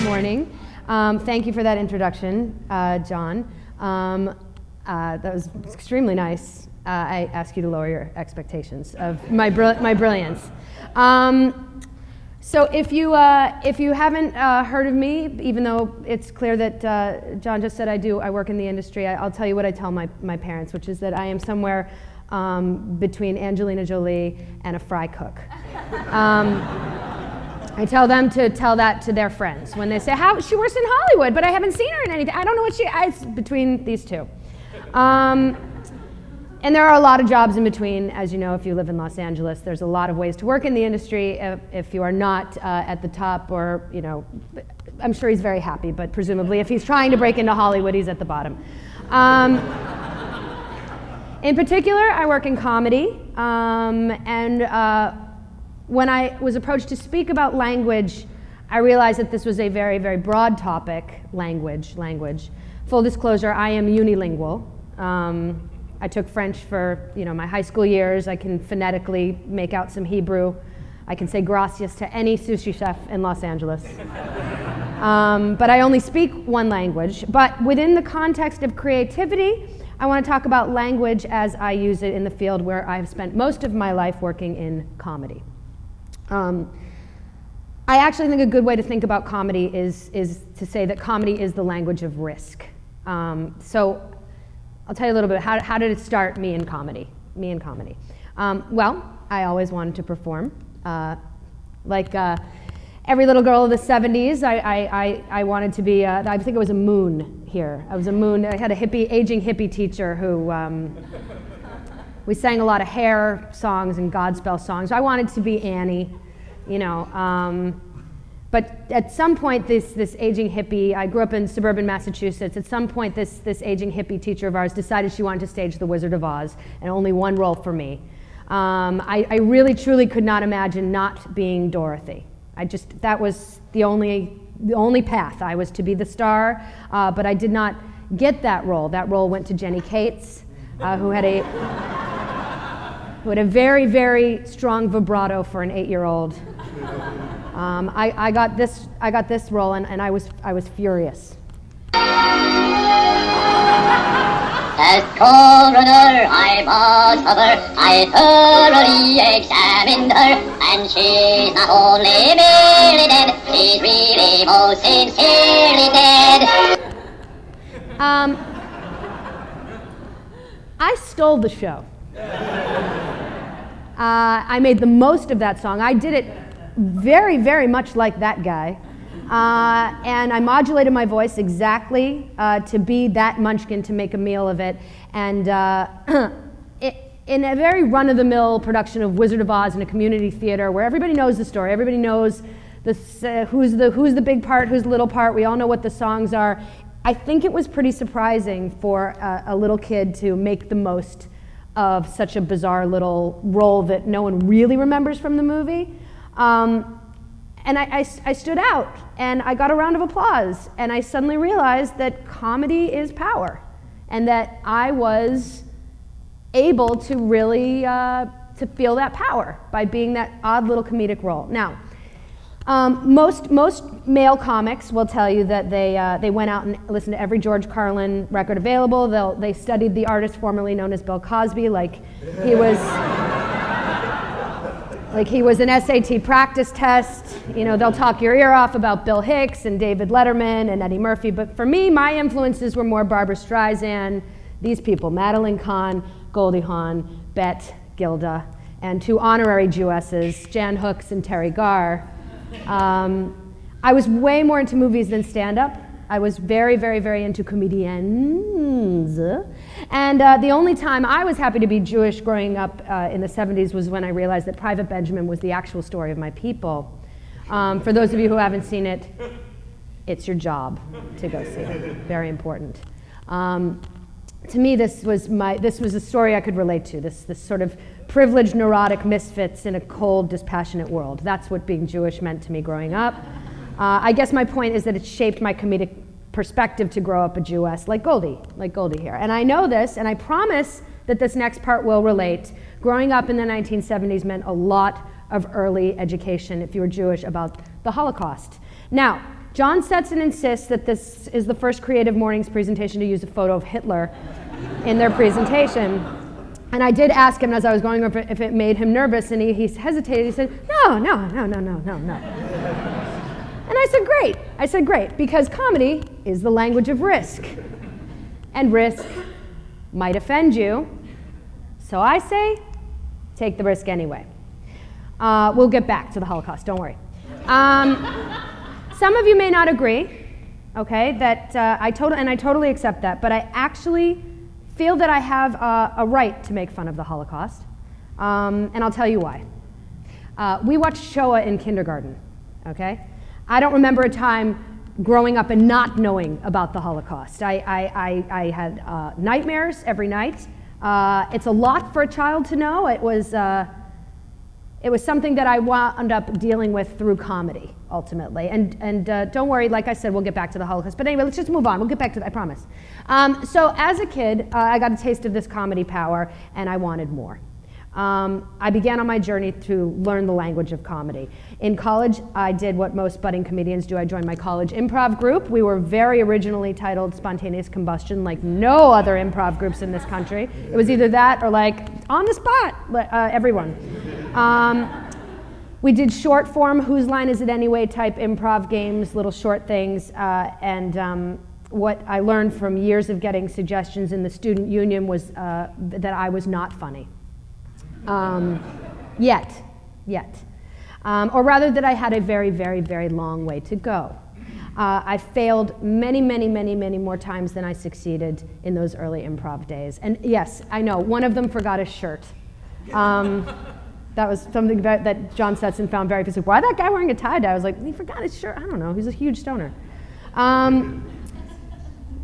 Morning. Thank you for that introduction, John. That was extremely nice. I ask you to lower your expectations of my brilliance. So if you haven't heard of me, even though it's clear that John just said I work in the industry, I'll tell you what I tell my parents, which is that I am somewhere between Angelina Jolie and a fry cook. I tell them to tell that to their friends when they say, "How she works in Hollywood, but I haven't seen her in anything. I don't know what it's between these two." And there are a lot of jobs in between, as you know, if you live in Los Angeles. There's a lot of ways to work in the industry if you are not at the top, or, you know, I'm sure he's very happy, but presumably if he's trying to break into Hollywood, he's at the bottom. In particular, I work in comedy, and when I was approached to speak about language, I realized that this was a very, very broad topic, language. Full disclosure, I am unilingual. I took French for, my high school years. I can phonetically make out some Hebrew. I can say gracias to any sushi chef in Los Angeles. But I only speak one language. But within the context of creativity, I want to talk about language as I use it in the field where I've spent most of my life working in comedy. I actually think a good way to think about comedy is to say that comedy is the language of risk. So I'll tell you a little bit, how did it start me in comedy? Well, I always wanted to perform. Like every little girl of the 70s, I wanted to be, I think I was a moon here. I was a moon. I had a aging hippie teacher who, we sang a lot of Hair songs and Godspell songs. I wanted to be Annie, but at some point this aging hippie, I grew up in suburban Massachusetts, at some point this aging hippie teacher of ours decided she wanted to stage The Wizard of Oz, and only one role for me. I really truly could not imagine not being Dorothy. That was the only path. I was to be the star, but I did not get that role. That role went to Jenny Cates, who had a very, very strong vibrato for an 8-year-old. I got this role, and I was furious. As coroner, I was her. I thoroughly examined her, and she's not only merely dead, she's really most sincerely dead. I stole the show. I made the most of that song. I did it very, very much like that guy. And I modulated my voice exactly to be that munchkin, to make a meal of it. And in a very run-of-the-mill production of Wizard of Oz in a community theater where everybody knows the story, everybody knows who's the big part, who's the little part, we all know what the songs are. I think it was pretty surprising for a little kid to make the most of such a bizarre little role that no one really remembers from the movie. And I stood out, and I got a round of applause, and I suddenly realized that comedy is power, and that I was able to really to feel that power by being that odd little comedic role. Now, most male comics will tell you that they went out and listened to every George Carlin record available. They studied the artist formerly known as Bill Cosby, like he was an SAT practice test. They'll talk your ear off about Bill Hicks and David Letterman and Eddie Murphy. But for me, my influences were more Barbra Streisand, these people, Madeline Kahn, Goldie Hawn, Bette, Gilda, and two honorary Jewesses, Jan Hooks and Terry Garr. I was way more into movies than stand-up. I was very, very, very into comedians. And the only time I was happy to be Jewish growing up in the 70s was when I realized that Private Benjamin was the actual story of my people. For those of you who haven't seen it, it's your job to go see it. Very important. To me, this was a story I could relate to, this sort of privileged, neurotic misfits in a cold, dispassionate world. That's what being Jewish meant to me growing up. I guess my point is that it shaped my comedic perspective to grow up a Jewess, like Goldie here. And I know this, and I promise that this next part will relate. Growing up in the 1970s meant a lot of early education, if you were Jewish, about the Holocaust. Now, John Stetson insists that this is the first Creative Mornings presentation to use a photo of Hitler in their presentation. And I did ask him as I was going over if it made him nervous, and he hesitated. He said, no. And I said, great, because comedy is the language of risk. And risk might offend you. So I say, take the risk anyway. We'll get back to the Holocaust, don't worry. Some of you may not agree, okay, that I totally accept that, but I actually feel that I have a right to make fun of the Holocaust, and I'll tell you why. We watched Shoah in kindergarten, okay? I don't remember a time growing up and not knowing about the Holocaust. I had nightmares every night. It's a lot for a child to know. It was something that I wound up dealing with through comedy, ultimately. And don't worry, like I said, we'll get back to the Holocaust. But anyway, let's just move on. We'll get back to that, I promise. So as a kid, I got a taste of this comedy power, and I wanted more. I began on my journey to learn the language of comedy. In college, I did what most budding comedians do. I joined my college improv group. We were very originally titled Spontaneous Combustion, like no other improv groups in this country. It was either that or like on the spot, everyone. We did short form, whose line is it anyway type improv games, little short things, and what I learned from years of getting suggestions in the student union was that I was not funny. Yet. Or rather that I had a very, very, very long way to go. I failed many more times than I succeeded in those early improv days. And yes, I know, one of them forgot his shirt. That was something that John Stetson found very offensive. Why that guy wearing a tie-dye? I was like, he forgot his shirt. I don't know, he's a huge stoner. But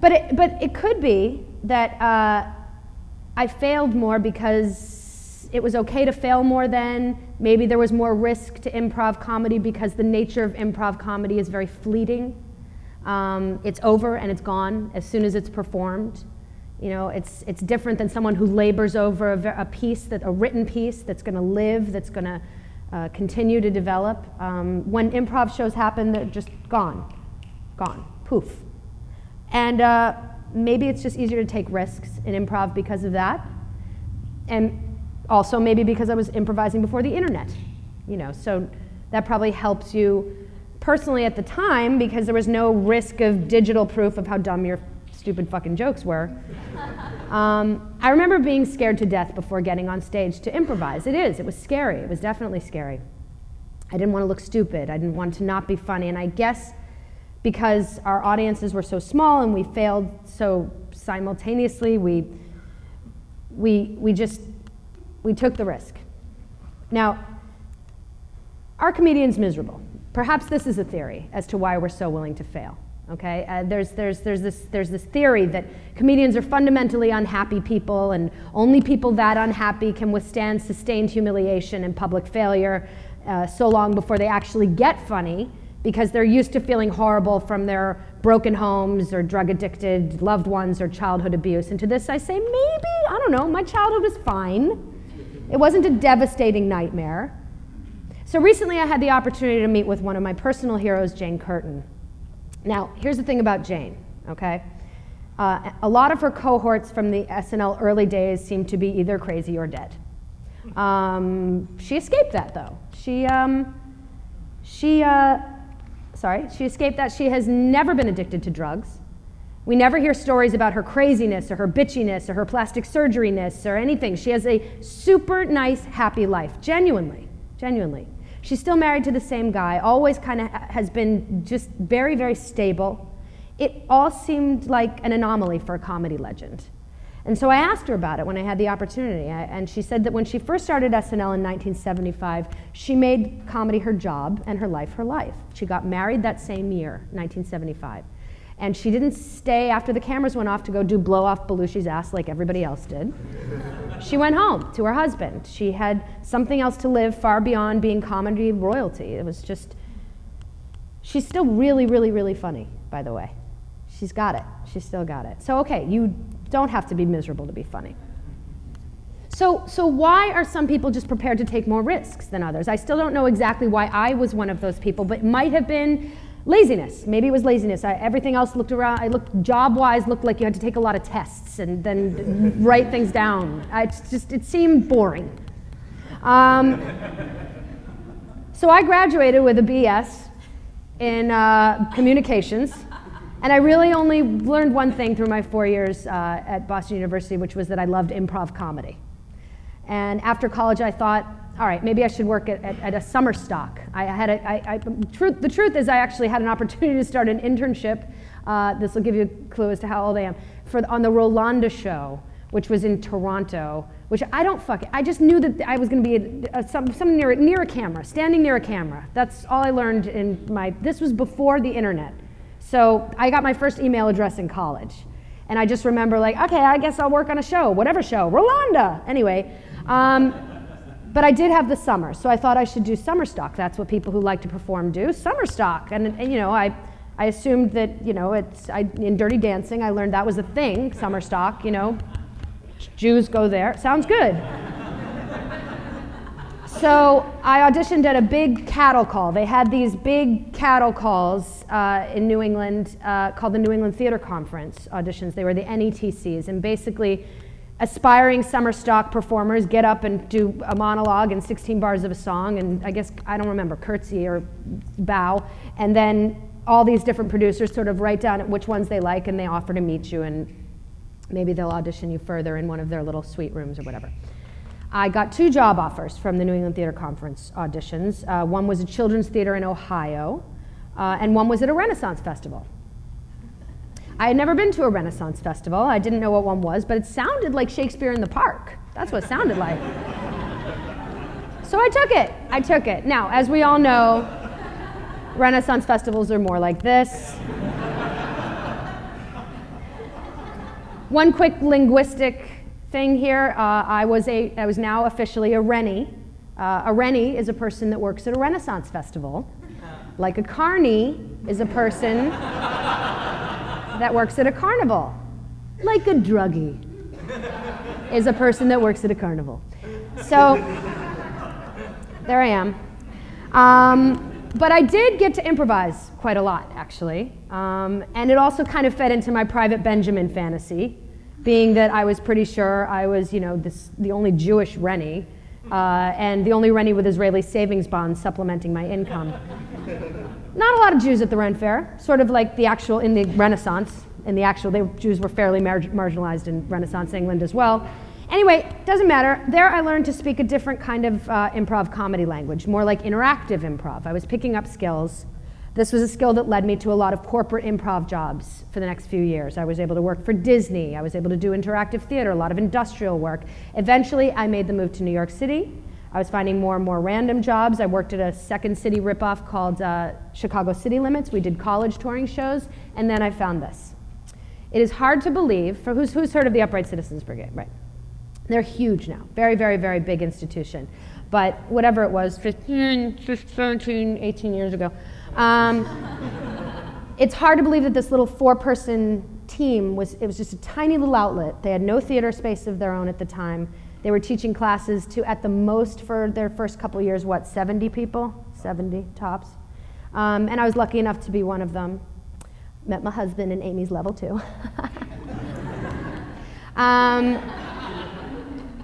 it could be that I failed more because it was okay to fail more then. Maybe there was more risk to improv comedy because the nature of improv comedy is very fleeting. It's over and it's gone as soon as it's performed. You know, it's different than someone who labors over a written piece that's going to live, that's going to continue to develop. When improv shows happen, they're just gone, poof. And maybe it's just easier to take risks in improv because of that. And also maybe because I was improvising before the internet, you know, so that probably helps you personally at the time because there was no risk of digital proof of how dumb your stupid fucking jokes were. I remember being scared to death before getting on stage to improvise. It was scary. It was definitely scary. I didn't want to look stupid. I didn't want to not be funny. And I guess because our audiences were so small and we failed so simultaneously, we took the risk. Now, are comedians miserable? Perhaps this is a theory as to why we're so willing to fail. Okay, there's this theory that comedians are fundamentally unhappy people, and only people that unhappy can withstand sustained humiliation and public failure so long before they actually get funny, because they're used to feeling horrible from their broken homes or drug-addicted loved ones or childhood abuse. And to this I say, maybe, I don't know, my childhood was fine. It wasn't a devastating nightmare. So recently I had the opportunity to meet with one of my personal heroes, Jane Curtin. Now, here's the thing about Jane, okay? A lot of her cohorts from the SNL early days seem to be either crazy or dead. She escaped that, though. She escaped that. She has never been addicted to drugs. We never hear stories about her craziness or her bitchiness or her plastic surgery-ness or anything. She has a super nice, happy life, genuinely. She's still married to the same guy, always kind of has been just very, very stable. It all seemed like an anomaly for a comedy legend. And so I asked her about it when I had the opportunity, and she said that when she first started SNL in 1975, she made comedy her job and her life her life. She got married that same year, 1975. And she didn't stay after the cameras went off to go do blow off Belushi's ass like everybody else did. She went home to her husband. She had something else to live far beyond being comedy royalty. It was just, she's still really, really, really funny, by the way. She's got it. She's still got it. So, okay, you don't have to be miserable to be funny. So why are some people just prepared to take more risks than others? I still don't know exactly why I was one of those people, but it might have been laziness. Maybe it was laziness. Everything else job-wise looked like you had to take a lot of tests and then write things down. It seemed boring. So I graduated with a BS in communications. And I really only learned one thing through my 4 years at Boston University, which was that I loved improv comedy. And after college, I thought, all right, maybe I should work at a summer stock. The truth is I actually had an opportunity to start an internship, this will give you a clue as to how old I am, on the Rolanda show, which was in Toronto, which I just knew that I was going to be something near a camera, standing near a camera. That's all I learned this was before the internet. So I got my first email address in college. And I just remember okay, I guess I'll work on a show, whatever show, Rolanda. Anyway, but I did have the summer, so I thought I should do summer stock. That's what people who like to perform do, summer stock. And I assumed that, in Dirty Dancing, I learned that was a thing, summer stock, Jews go there. Sounds good. So I auditioned at a big cattle call. They had these big cattle calls in New England called the New England Theater Conference auditions. They were the NETCs, and basically aspiring summer stock performers get up and do a monologue and 16 bars of a song, and I don't remember, curtsy or bow, and then all these different producers sort of write down which ones they like, and they offer to meet you, and maybe they'll audition you further in one of their little suite rooms or whatever. I got 2 job offers from the New England Theater Conference auditions. One was a children's theater in Ohio, and one was at a Renaissance festival. I had never been to a Renaissance festival. I didn't know what one was, but it sounded like Shakespeare in the Park. That's what it sounded like. So I took it. Now, as we all know, Renaissance festivals are more like this. One quick linguistic thing here, I was now officially a Rennie. A Rennie is a person that works at a Renaissance festival. Like a carny is a person that works at a carnival. Like a druggie is a person that works at a carnival. So there I am. But I did get to improvise quite a lot, actually. And it also kind of fed into my Private Benjamin fantasy, being that I was pretty sure I was, the only Jewish Rennie, and the only Rennie with Israeli savings bonds supplementing my income. Not a lot of Jews at the Ren Fair, sort of like in the Renaissance. Jews were fairly marginalized in Renaissance England as well. Anyway, doesn't matter. There I learned to speak a different kind of improv comedy language, more like interactive improv. I was picking up skills. This was a skill that led me to a lot of corporate improv jobs for the next few years. I was able to work for Disney. I was able to do interactive theater, a lot of industrial work. Eventually, I made the move to New York City. I was finding more and more random jobs. I worked at a second city ripoff called Chicago City Limits. We did college touring shows, and then I found this. It is hard to believe, for who's heard of the Upright Citizens Brigade, right? They're huge now, very, very, very big institution. But whatever it was, 17, 18 years ago, it's hard to believe that this little 4-person team was just a tiny little outlet. They had no theater space of their own at the time. They were teaching classes to, at the most for their first couple years, 70 people? 70 tops. And I was lucky enough to be one of them. Met my husband in Amy's level too.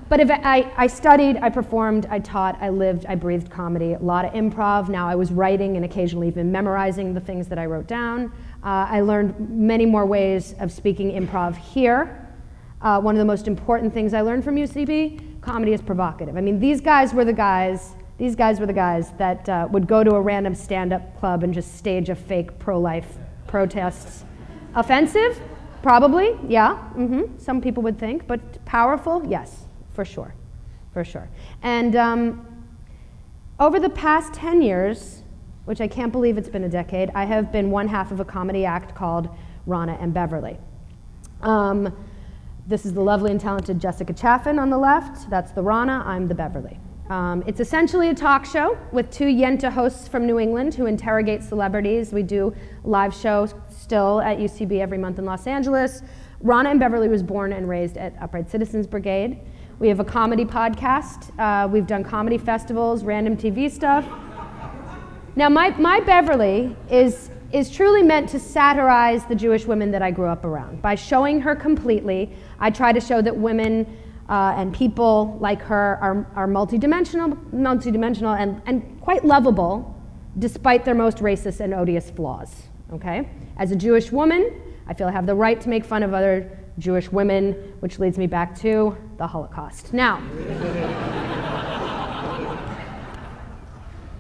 But if I studied, I performed, I taught, I lived, I breathed comedy, a lot of improv. Now I was writing and occasionally even memorizing the things that I wrote down. I learned many more ways of speaking improv here. One of the most important things I learned from UCB, comedy is provocative. I mean, these guys were the guys that would go to a random stand-up club and just stage a fake pro-life protests. Offensive? Probably, yeah. Some people would think, but powerful, yes, for sure. And over the past 10 years, which I can't believe it's been a decade, I have been one half of a comedy act called Rana and Beverly. This is the lovely and talented Jessica Chaffin on the left. That's the Rana, I'm the Beverly. It's essentially a talk show with two Yenta hosts from New England who interrogate celebrities. We do live shows still at UCB every month in Los Angeles. Rana and Beverly was born and raised at Upright Citizens Brigade. We have a comedy podcast. We've done comedy festivals, random TV stuff. Now, my Beverly is truly meant to satirize the Jewish women that I grew up around. By showing her completely, I try to show that women and people like her are multidimensional and quite lovable, despite their most racist and odious flaws, okay? As a Jewish woman, I feel I have the right to make fun of other Jewish women, which leads me back to the Holocaust. Now,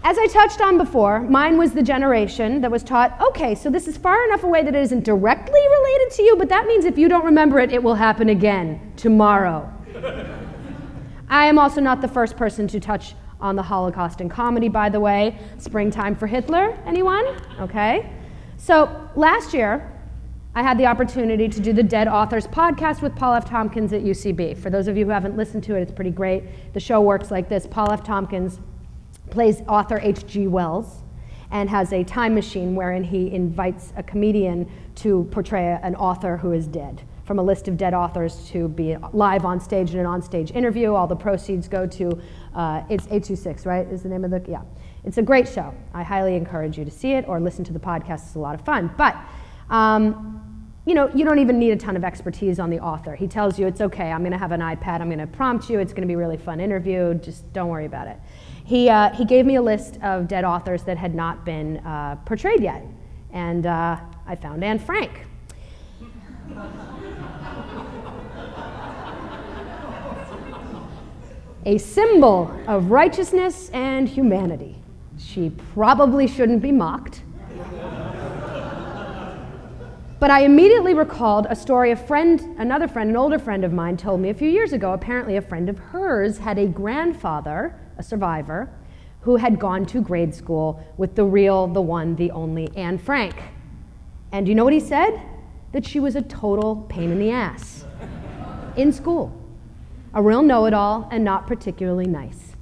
as I touched on before, mine was the generation that was taught, okay, so this is far enough away that it isn't directly related to you, but that means if you don't remember it, it will happen again tomorrow. I am also not the first person to touch on the Holocaust in comedy, by the way. Springtime for Hitler, anyone? Okay. So last year, I had the opportunity to do the Dead Authors podcast with Paul F. Tompkins at UCB. For those of you who haven't listened to it, it's pretty great. The show works like this. Paul F. Tompkins plays author H.G. Wells and has a time machine wherein he invites a comedian to portray an author who is dead. From a list of dead authors to be live on stage in an on-stage interview. All the proceeds go to, it's 826, right, is the name of the, yeah. It's a great show. I highly encourage you to see it or listen to the podcast. It's a lot of fun. But, you don't even need a ton of expertise on the author. He tells you it's okay, I'm gonna have an iPad, I'm gonna prompt you, it's gonna be a really fun interview, just don't worry about it. He gave me a list of dead authors that had not been portrayed yet. And I found Anne Frank. A symbol of righteousness and humanity. She probably shouldn't be mocked. But I immediately recalled a story another friend, an older friend of mine told me a few years ago. Apparently a friend of hers had a grandfather, a survivor, who had gone to grade school with the real, the one, the only Anne Frank. And you know what he said? That she was a total pain in the ass in school. A real know-it-all and not particularly nice.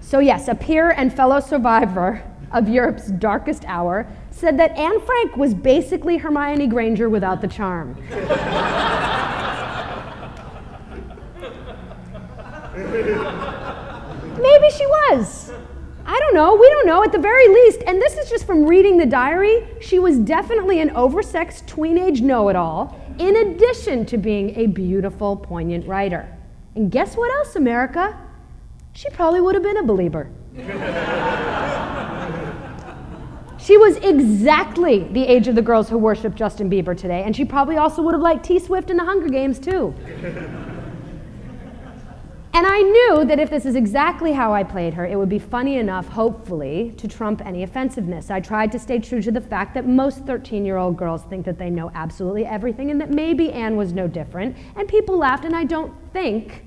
So yes, a peer and fellow survivor of Europe's darkest hour said that Anne Frank was basically Hermione Granger without the charm. Maybe she was. I don't know, we don't know at the very least, and this is just from reading the diary, she was definitely an oversexed tweenage know-it-all, in addition to being a beautiful, poignant writer. And guess what else, America? She probably would have been a believer. She was exactly the age of the girls who worship Justin Bieber today, and she probably also would have liked T. Swift and the Hunger Games, too. And I knew that if this is exactly how I played her, it would be funny enough, hopefully, to trump any offensiveness. I tried to stay true to the fact that most 13-year-old girls think that they know absolutely everything and that maybe Anne was no different. And people laughed, and I don't think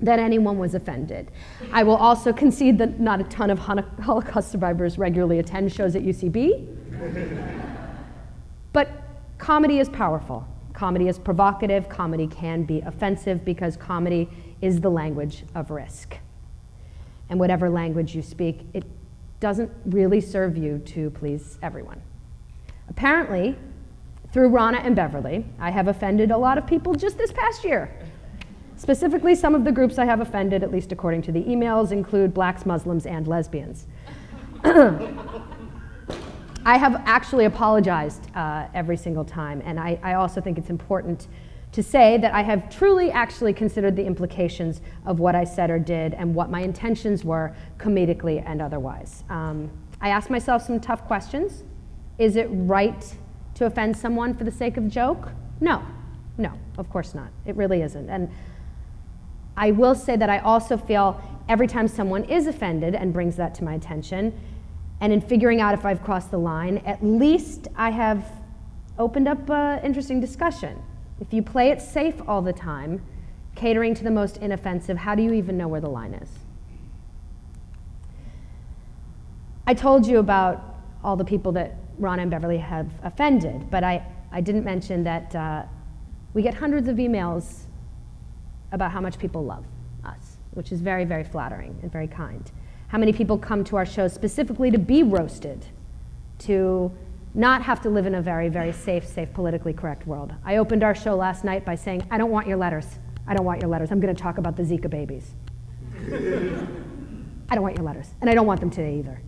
that anyone was offended. I will also concede that not a ton of Holocaust survivors regularly attend shows at UCB. But comedy is powerful. Comedy is provocative. Comedy can be offensive because comedy is the language of risk. And whatever language you speak, it doesn't really serve you to please everyone. Apparently, through Rana and Beverly, I have offended a lot of people just this past year. Specifically, some of the groups I have offended, at least according to the emails, include blacks, Muslims, and lesbians. I have actually apologized every single time, and I also think it's important to say that I have truly actually considered the implications of what I said or did and what my intentions were comedically and otherwise. I asked myself some tough questions. Is it right to offend someone for the sake of joke? No, of course not. It really isn't. And I will say that I also feel every time someone is offended and brings that to my attention, and in figuring out if I've crossed the line, at least I have opened up an interesting discussion. If you play it safe all the time, catering to the most inoffensive, how do you even know where the line is? I told you about all the people that Ron and Beverly have offended, but I didn't mention that we get hundreds of emails about how much people love us, which is very, very flattering and very kind. How many people come to our show specifically to be roasted, to not have to live in a very, very safe, politically correct world. I opened our show last night by saying, I don't want your letters. I don't want your letters. I'm going to talk about the Zika babies. I don't want your letters, and I don't want them today either.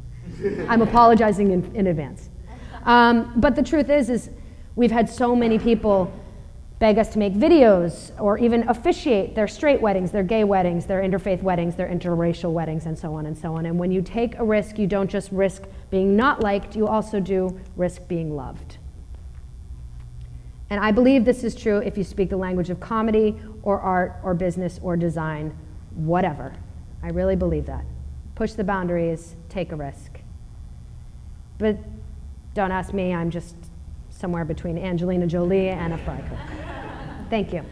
I'm apologizing in advance. But the truth is we've had so many people beg us to make videos or even officiate their straight weddings, their gay weddings, their interfaith weddings, their interracial weddings, and so on and so on. And when you take a risk, you don't just risk being not liked, you also do risk being loved. And I believe this is true if you speak the language of comedy or art or business or design, whatever. I really believe that. Push the boundaries, take a risk. But don't ask me, I'm just somewhere between Angelina Jolie and a fry cook. Thank you.